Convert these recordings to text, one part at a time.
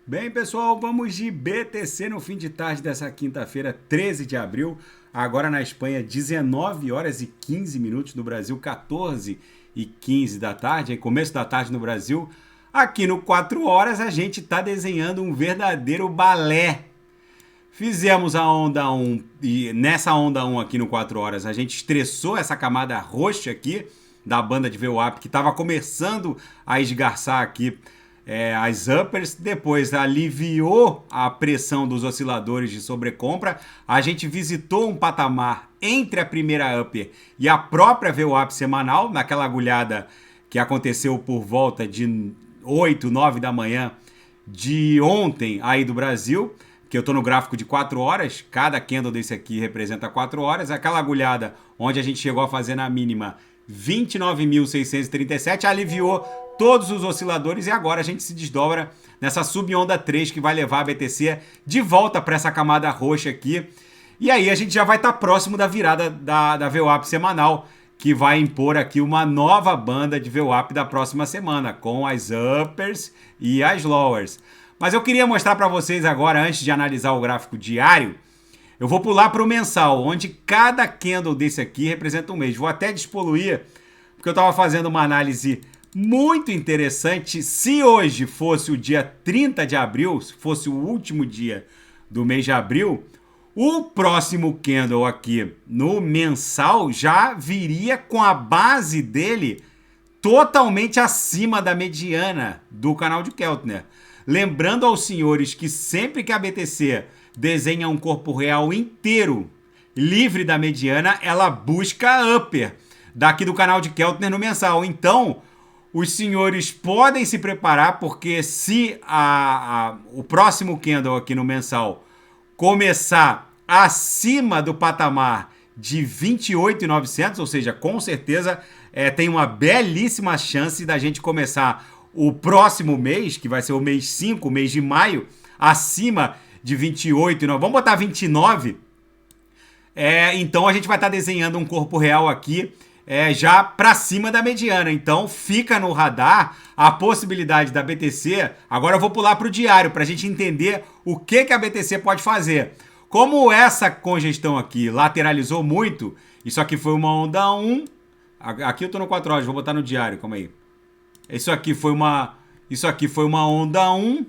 Bem, pessoal, vamos de BTC no fim de tarde dessa quinta-feira, 13 de abril. Agora na Espanha, 19 horas e 15 minutos. No Brasil, 14 e 15 da tarde. Aí, começo da tarde no Brasil. Aqui no 4 horas, a gente está desenhando um verdadeiro balé. Fizemos a onda 1 e nessa onda 1 aqui no 4 horas, a gente estressou essa camada roxa aqui da banda de VWAP que estava começando a esgarçar aqui as uppers, depois aliviou a pressão dos osciladores de sobrecompra, a gente visitou um patamar entre a primeira upper e a própria VWAP semanal, naquela agulhada que aconteceu por volta de 8, 9 da manhã de ontem aí do Brasil, que eu estou no gráfico de 4 horas, cada candle desse aqui representa 4 horas, aquela agulhada onde a gente chegou a fazer na mínima 29.637, aliviou todos os osciladores e agora a gente se desdobra nessa subonda 3 que vai levar a BTC de volta para essa camada roxa aqui. E aí a gente já vai estar próximo da virada da VWAP semanal, que vai impor aqui uma nova banda de VWAP da próxima semana, com as uppers e as lowers. Mas eu queria mostrar para vocês agora, antes de analisar o gráfico diário, eu vou pular para o mensal, onde cada candle desse aqui representa um mês. Vou até despoluir, porque eu estava fazendo uma análise muito interessante. Se hoje fosse o dia 30 de abril, se fosse o último dia do mês de abril, o próximo candle aqui no mensal já viria com a base dele totalmente acima da mediana do canal de Keltner. Lembrando aos senhores que sempre que a BTC desenha um corpo real inteiro, livre da mediana, ela busca a upper daqui do canal de Keltner no mensal. Então, os senhores podem se preparar, porque se o próximo candle aqui no mensal começar acima do patamar de 28.900, ou seja, com certeza tem uma belíssima chance da gente começar o próximo mês, que vai ser o mês 5, o mês de maio, acima de 28, vamos botar 29. Então a gente vai estar desenhando um corpo real aqui já para cima da mediana. Então fica no radar a possibilidade da BTC. Agora eu vou pular para o diário para a gente entender o que a BTC pode fazer. Como essa congestão aqui lateralizou muito, isso aqui foi uma onda 1. Aqui eu estou no 4 horas, vou botar no diário, calma aí. Isso aqui foi uma onda 1.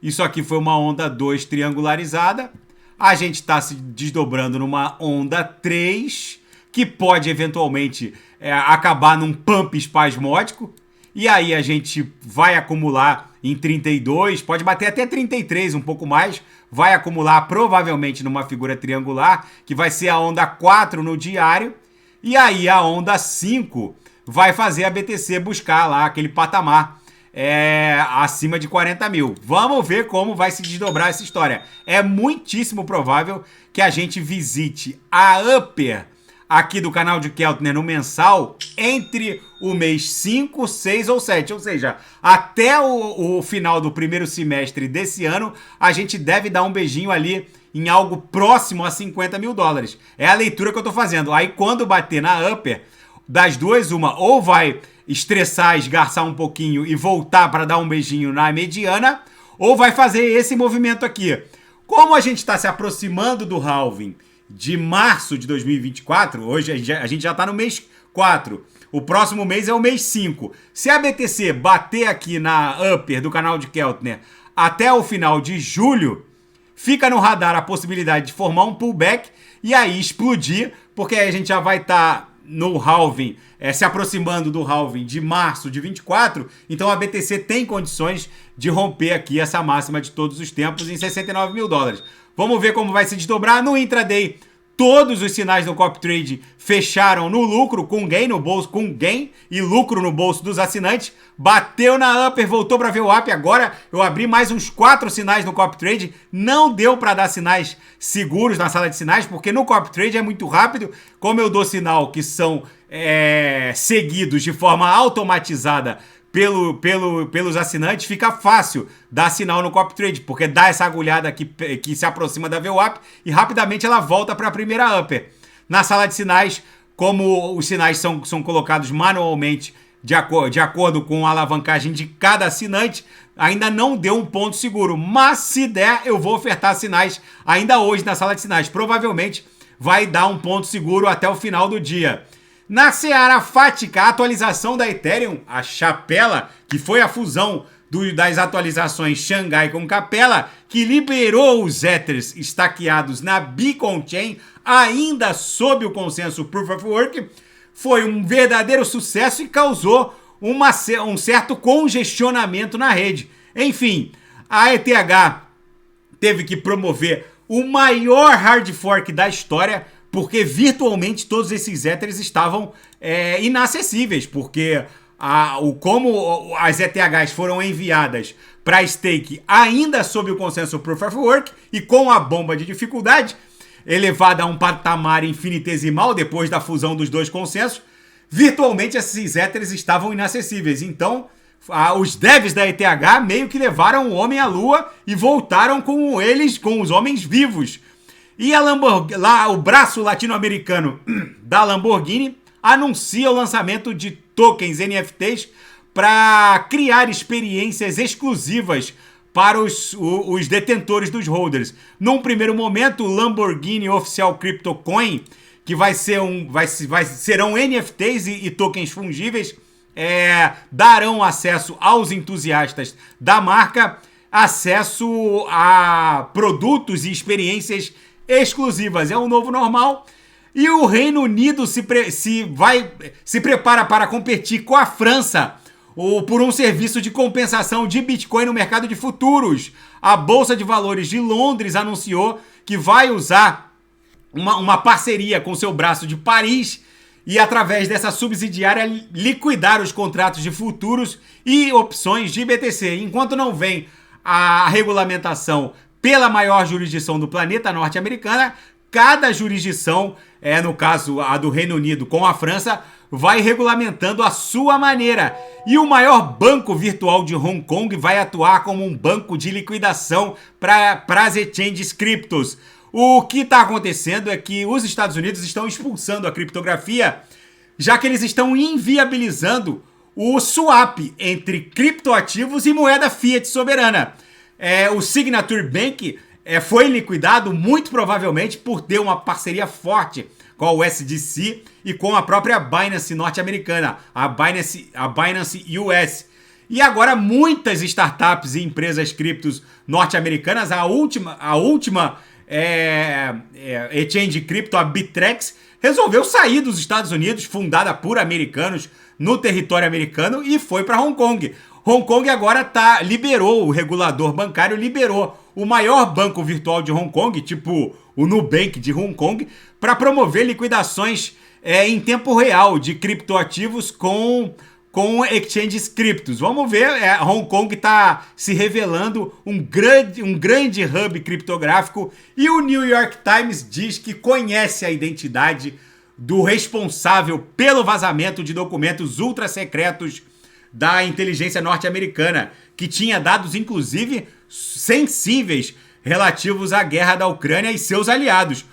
Isso aqui foi uma onda 2 triangularizada. A gente está se desdobrando numa onda 3, que pode eventualmente acabar num pump espasmódico. E aí a gente vai acumular em 32, pode bater até 33, um pouco mais. Vai acumular provavelmente numa figura triangular, que vai ser a onda 4 no diário. E aí a onda 5 vai fazer a BTC buscar lá aquele patamar acima de 40 mil. Vamos ver como vai se desdobrar essa história. É muitíssimo provável que a gente visite a upper aqui do canal de Keltner no mensal entre o mês 5, 6 ou 7. Ou seja, até o final do primeiro semestre desse ano, a gente deve dar um beijinho ali em algo próximo a 50 mil dólares. É a leitura que eu tô fazendo. Aí quando bater na upper, das duas, uma, ou vai estressar, esgarçar um pouquinho e voltar para dar um beijinho na mediana, ou vai fazer esse movimento aqui. Como a gente está se aproximando do halving de março de 2024, hoje a gente já está no mês 4, o próximo mês é o mês 5. Se a BTC bater aqui na upper do canal de Keltner até o final de julho, fica no radar a possibilidade de formar um pullback e aí explodir, porque aí a gente já vai estar no halving, se aproximando do halving de março de 24, então a BTC tem condições de romper aqui essa máxima de todos os tempos em 69 mil dólares. Vamos ver como vai se desdobrar no intraday. Todos os sinais do copy trade fecharam no lucro, com gain no bolso, com gain e lucro no bolso dos assinantes. Bateu na upper, voltou para VWAP. Agora eu abri mais uns 4 sinais no copy trade. Não deu para dar sinais seguros na sala de sinais, porque no copy trade é muito rápido. Como eu dou sinal que são seguidos de forma automatizada pelos assinantes, fica fácil dar sinal no copy trade, porque dá essa agulhada que se aproxima da VWAP e rapidamente ela volta para a primeira upper. Na sala de sinais, como os sinais são colocados manualmente de acordo com a alavancagem de cada assinante, ainda não deu um ponto seguro, mas se der, eu vou ofertar sinais ainda hoje na sala de sinais. Provavelmente vai dar um ponto seguro até o final do dia. Na seara fática, a atualização da Ethereum, a Chapela, que foi a fusão das atualizações Xangai com Capella, que liberou os Ethers estaqueados na Beacon Chain, ainda sob o consenso Proof of Work, foi um verdadeiro sucesso e causou um certo congestionamento na rede. Enfim, a ETH teve que promover o maior hard fork da história, porque virtualmente todos esses Ethers estavam inacessíveis, porque como as ETHs foram enviadas para stake ainda sob o consenso Proof of Work e com a bomba de dificuldade elevada a um patamar infinitesimal depois da fusão dos dois consensos, virtualmente esses Ethers estavam inacessíveis. Então, os devs da ETH meio que levaram o homem à lua e voltaram com os homens vivos. E o braço latino-americano da Lamborghini anuncia o lançamento de tokens NFTs para criar experiências exclusivas para os detentores dos holders. Num primeiro momento, o Lamborghini Official Crypto Coin, que serão NFTs e tokens fungíveis, darão acesso aos entusiastas da marca, acesso a produtos e experiências exclusivas. É um novo normal. E o Reino Unido se prepara para competir com a França por um serviço de compensação de Bitcoin no mercado de futuros. A Bolsa de Valores de Londres anunciou que vai usar uma parceria com seu braço de Paris e, através dessa subsidiária, liquidar os contratos de futuros e opções de BTC. Enquanto não vem a regulamentação pela maior jurisdição do planeta, norte-americana, cada jurisdição, no caso a do Reino Unido com a França, vai regulamentando a sua maneira. E o maior banco virtual de Hong Kong vai atuar como um banco de liquidação para as exchanges criptos. O que está acontecendo é que os Estados Unidos estão expulsando a criptografia, já que eles estão inviabilizando o swap entre criptoativos e moeda fiat soberana. O Signature Bank foi liquidado muito provavelmente por ter uma parceria forte com a USDC e com a própria Binance norte-americana, a Binance US. E agora muitas startups e empresas criptos norte-americanas, a última exchange cripto, a Bittrex, resolveu sair dos Estados Unidos, fundada por americanos no território americano, e foi para Hong Kong. Hong Kong agora liberou, o regulador bancário liberou o maior banco virtual de Hong Kong, tipo o Nubank de Hong Kong, para promover liquidações em tempo real de criptoativos com exchanges criptos. Vamos ver, Hong Kong está se revelando um grande hub criptográfico, e o New York Times diz que conhece a identidade do responsável pelo vazamento de documentos ultra secretos da inteligência norte-americana, que tinha dados inclusive sensíveis relativos à guerra da Ucrânia e seus aliados.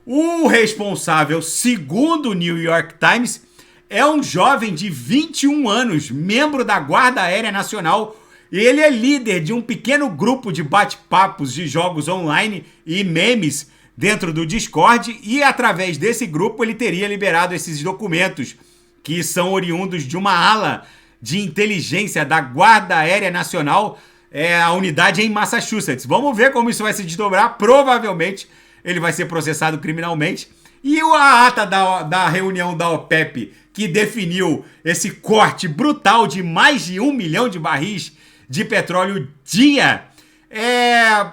O responsável, segundo o New York Times, é um jovem de 21 anos, membro da Guarda Aérea Nacional, e ele é líder de um pequeno grupo de bate-papos de jogos online e memes dentro do Discord, e através desse grupo ele teria liberado esses documentos, que são oriundos de uma ala de inteligência da Guarda Aérea Nacional, a unidade em Massachusetts. Vamos ver como isso vai se desdobrar. Provavelmente ele vai ser processado criminalmente. E a ata da reunião da OPEP, que definiu esse corte brutal de mais de 1 milhão de barris de petróleo dia,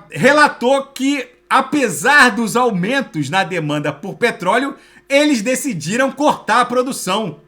relatou que, apesar dos aumentos na demanda por petróleo, eles decidiram cortar a produção.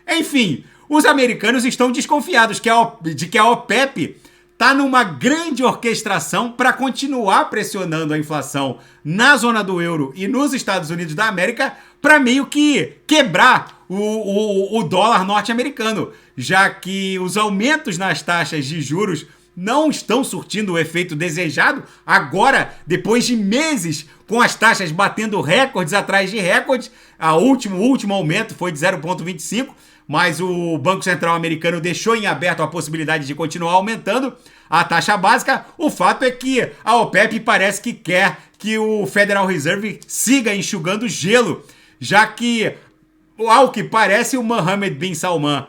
Enfim, os americanos estão desconfiados de que a OPEP está numa grande orquestração para continuar pressionando a inflação na zona do euro e nos Estados Unidos da América, para meio que quebrar o dólar norte-americano, já que os aumentos nas taxas de juros não estão surtindo o efeito desejado. Agora, depois de meses com as taxas batendo recordes atrás de recordes, o último aumento foi de 0,25%, mas o Banco Central americano deixou em aberto a possibilidade de continuar aumentando a taxa básica. O fato é que a OPEP parece que quer que o Federal Reserve siga enxugando gelo, já que, ao que parece, o Mohammed bin Salman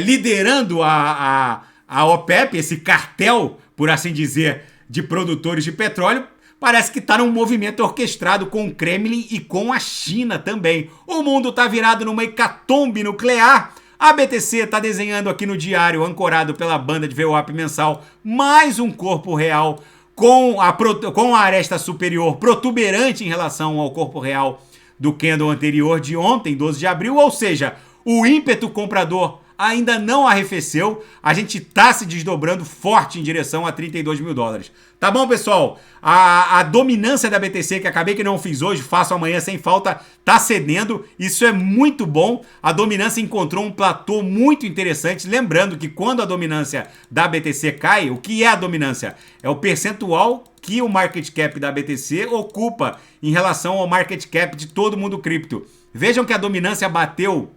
liderando a OPEP, esse cartel, por assim dizer, de produtores de petróleo, parece que está num movimento orquestrado com o Kremlin e com a China também. O mundo está virado numa hecatombe nuclear. A BTC está desenhando aqui no diário, ancorado pela banda de VWAP mensal, mais um corpo real com a aresta superior protuberante em relação ao corpo real do candle anterior de ontem, 12 de abril. Ou seja, o ímpeto comprador ainda não arrefeceu, a gente tá se desdobrando forte em direção a 32 mil dólares. Tá bom, pessoal? A dominância da BTC, que acabei que não fiz hoje, faço amanhã sem falta, tá cedendo. Isso é muito bom. A dominância encontrou um platô muito interessante. Lembrando que quando a dominância da BTC cai, o que é a dominância? É o percentual que o market cap da BTC ocupa em relação ao market cap de todo mundo cripto. Vejam que a dominância bateu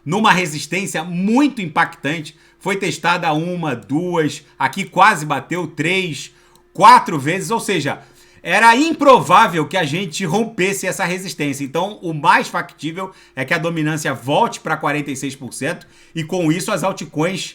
numa resistência muito impactante. Foi testada 1, 2, aqui quase bateu 3, 4 vezes, ou seja, era improvável que a gente rompesse essa resistência. Então, o mais factível é que a dominância volte para 46% e com isso as altcoins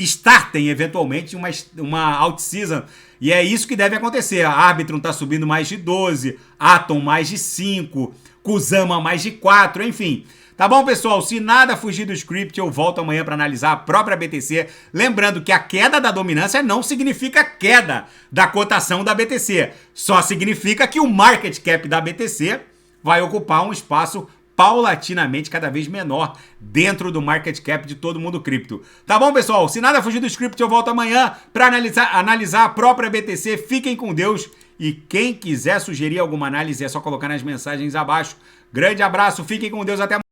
startem eventualmente uma out-season. E é isso que deve acontecer. A Arbitrum está subindo mais de 12, Atom mais de 5, Kusama mais de 4, enfim. Tá bom, pessoal? Se nada fugir do script, eu volto amanhã para analisar a própria BTC. Lembrando que a queda da dominância não significa queda da cotação da BTC. Só significa que o market cap da BTC vai ocupar um espaço paulatinamente cada vez menor dentro do market cap de todo mundo cripto. Tá bom, pessoal? Se nada fugir do script, eu volto amanhã para analisar a própria BTC. Fiquem com Deus. E quem quiser sugerir alguma análise é só colocar nas mensagens abaixo. Grande abraço, fiquem com Deus, até amanhã.